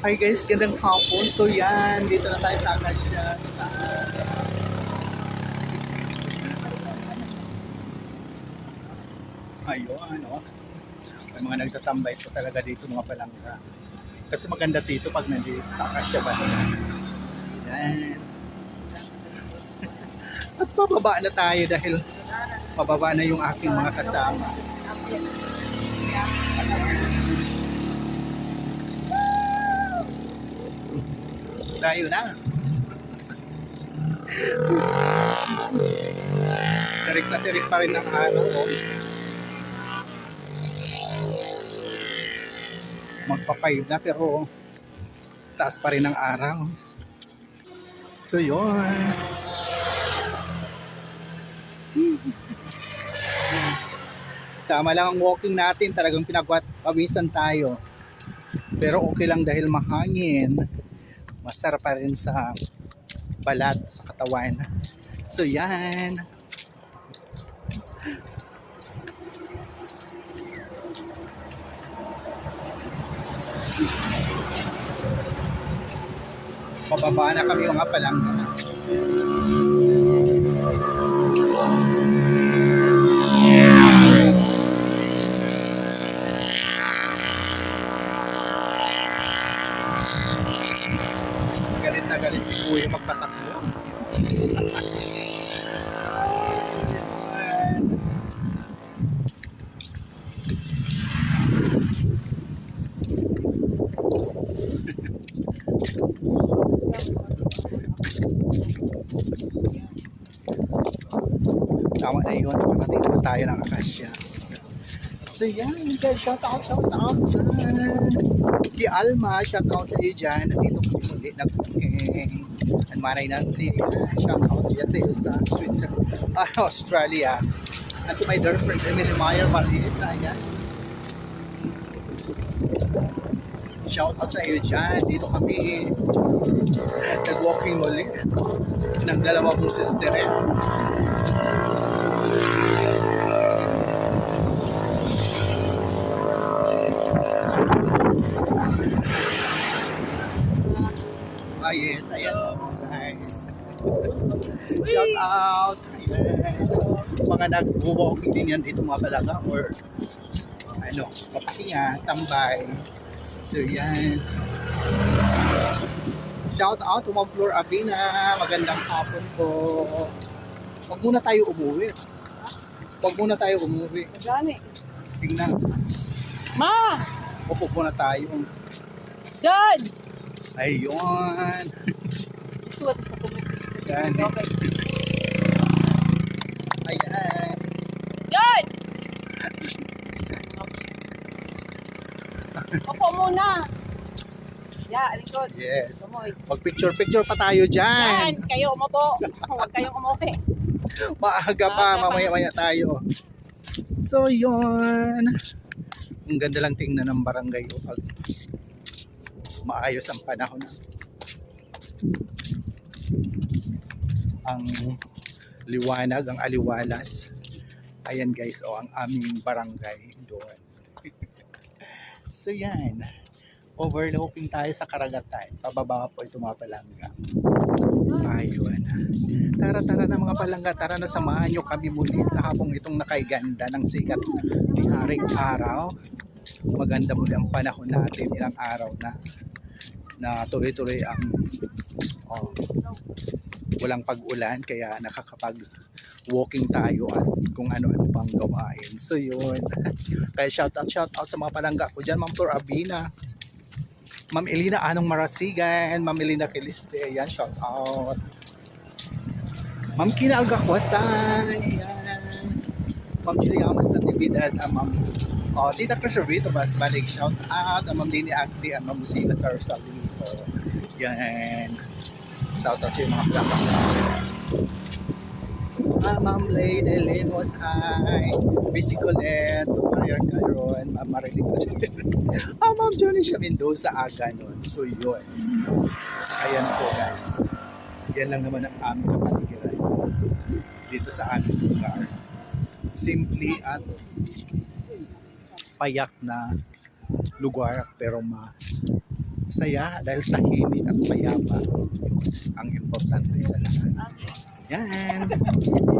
Hi guys, gandang hapon. So yan, dito na tayo sa Acacia. Ayun, oh. May mga nagtatambay po talaga dito mga palangga. Kasi maganda dito pag nandito sa Acacia ba. Yan. At pababa na tayo dahil pababa na yung aking mga kasama. Tayo na. Tirik na tirik pa rin ang araw. Oh. Magpa-5 na pero taas pa rin ang araw. So yun. Tama lang ang walking natin, talagang pinagpawisan tayo. Pero okay lang dahil mahangin. Masarap pa rin sa balat, sa katawan. So yan. Pababa na kami mga palangga. Galit na galit si Kuya magpatakbo. Tama na yun, nakarating na tayo ng Acacia. So yan, guys, shout out dyan. Kay Alma, shout out sa iyo dyan. Nandito po muli nag-booking. And Manay Nancy, shout out dyan sa iyo sa Switzerland, Australia. And to my dear friend Emily Meyer Marlies, ayan. Shout out sa iyo dyan. Dito kami nag-walking muli ng dalawa kong sister. Yes, ayan guys. Shout out. Ayan. Mga nag-walking din yan dito mga palaga or ano, papahinga, tambay. So yan. Shout out to Ma'am Flor Abina. Magandang hapon po. Huwag muna tayo umuwi. Huwag muna tayo umuwi. Gani. Tingnan. Ma! Upo muna tayo. John! Ayun. Suwat sa kumitis. Yan. Okay. Ayan. John! Opo muna. Ya, likod. Yes. Tumoy. Mag-picture-picture pa tayo dyan. Yan, kayo umupo. Huwag kayong umuwi. Maaga pa, mamaya-maya tayo. So, yun. Ang ganda lang tingnan ng barangay o pag maayos ang panahon. Ang liwanag, ang aliwalas. Ayan guys, ang aming barangay doon. So, yan. Overlooking tayo sa karagatan. Pababa po ito mga palangga. Ayun. Tara-tara na mga palangga. Tara na, samahan nyo kami muli sa habang itong nakaiganda ng sikat ni Haring Araw. Maganda muli ang panahon natin. Ilang araw na tuloy-tuloy ang walang pag-ulan. Kaya nakakapag walking tayo at kung ano-ano pang gawain. So yun. Kaya shout out sa mga palangga ko dyan. Ma'am Flor Abina, Ma'am Elina Anong Marasigan, Ma'am Elina Kiliste, yan, shout out. Ma'am Kina Algakwasan, yan. Ma'am Julia Amas Natividad, Ma'am Tita Crescervito Basbalik, shout out. Ma'am Lini Acti, Ma'am Lucina Sarsalito, yan. Shout out sa mga plaka. Ma'am Lady Lenos, hi. Busy Colette, Marian Calderon, Ma'am Mariling Cocheros. Ma'am Johnny siya Mendoza Aganon. So yun. Ayan po guys. Yan lang naman ang aming kapaligiran dito sa aming lugar. Simply at payak na lugar pero saya dahil tahimik at mayapa. Ang importante sa lahat. Okay. Yan.